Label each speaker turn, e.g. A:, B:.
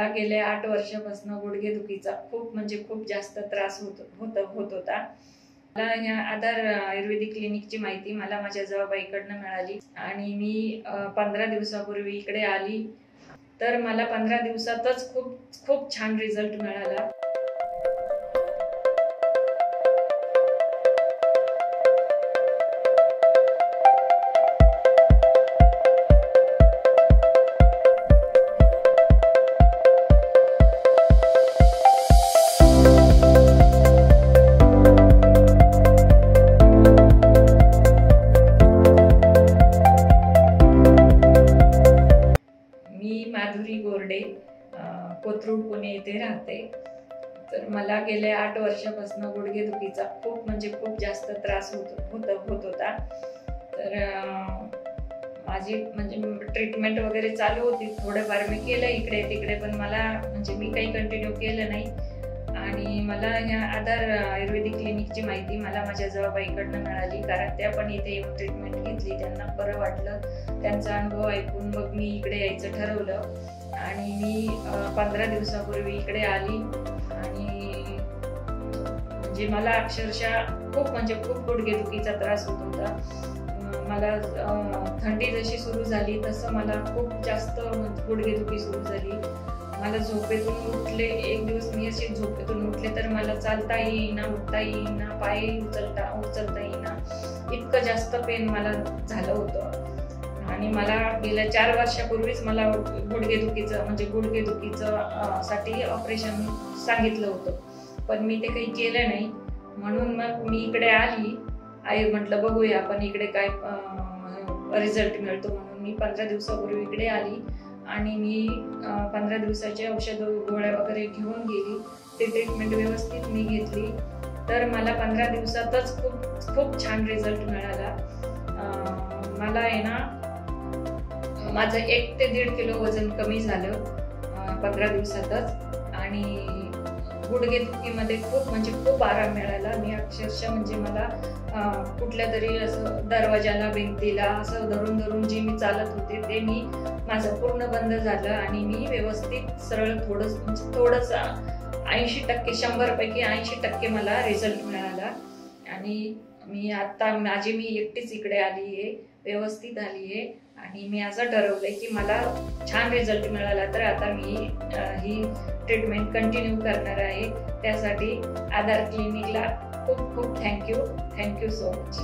A: गेल्या 8 वर्षापासून गुडघेदुखीचा खूप जास्त त्रास होत होता। मला या आधार आयुर्वेदिक क्लिनिकची माहिती मला माझ्या जावबाईकडनं मिळाली आणि मी 15 दिवसापूर्वी इकडे आली, तर मला 15 दिवसातच खूप छान रिझल्ट मिळाला। मी माधुरी गोरडे कोथरूड पुणे येथे राहते। तर मला गेल्या 8 वर्षापासून गुडघेदुखीचा खूप जास्त त्रास होत होता। तर माझी ट्रीटमेंट वगैरे चालू होती, थोडंफार मी केलं इकडे तिकडे, पण मला मी काही कंटिन्यू केलं नाही। आणि मला या आधार आयुर्वेदिक क्लिनिकची माहिती मला माझ्या जावबाईकडनं मिळाली, कारण त्या पण इथे येऊन ट्रीटमेंट घेतली, त्यांना बरं वाटलं। त्यांचा अनुभव ऐकून मग मी इकडे यायचं ठरवलं आणि मी 15 दिवसापूर्वी इकडे आली। आणि मला अक्षरशः खूप गुडघेदुखीचा त्रास होत होता। मला थंडी जशी सुरू झाली तसं मला खूप जास्त गुडघेदुखी सुरू झाली। मला झोपेतून उठले, एक दिवस मी अशी झोपेतून उठले तर मला चालता येईना, उठता येईना, पाय उचलता येईना, इतकं जास्त पेन मला झालं होतं। आणि मला गेल्या 4 वर्षापूर्वीच मला गुडघेदुखीचं साठी ऑपरेशन सांगितलं होतं, पण मी ते काही केलं नाही। म्हणून मग मी इकडे आली, म्हटलं बघूया आपण इकडे काय रिझल्ट मिळतो म्हणून मी 15 दिवसापूर्वी इकडे आली आणि मी 15 दिवसाचे औषध गोळ्या वगैरे घेऊन गेली। ते ट्रीटमेंट व्यवस्थित मी घेतली, तर मला 15 दिवसातच खूप छान रिझल्ट मिळाला। मला आहे ना, माझं 1 ते 1.5 किलो वजन कमी झालं 15 दिवसातच। आणि गुडघेदुखीमध्ये खूप आराम मिळाला। मी अक्षरशः मला कुठल्या तरी असं दरवाजाला, भिंतीला असं धरून जी मी चालत होते ते माझं पूर्ण बंद झालं आणि मी व्यवस्थित सरळ थोडंसं 80% 100 पैकी 80% मला रिझल्ट मिळाला। आणि मी एकटीच इकडे आली आहे, व्यवस्थित आली आहे। आणि मी असं ठरवलंय की मला छान रिझल्ट मिळाला तर आता मी ही ट्रीटमेंट कंटिन्यू करणार आहे। त्यासाठी आधार क्लिनिकला खूप थँक्यू सो मच।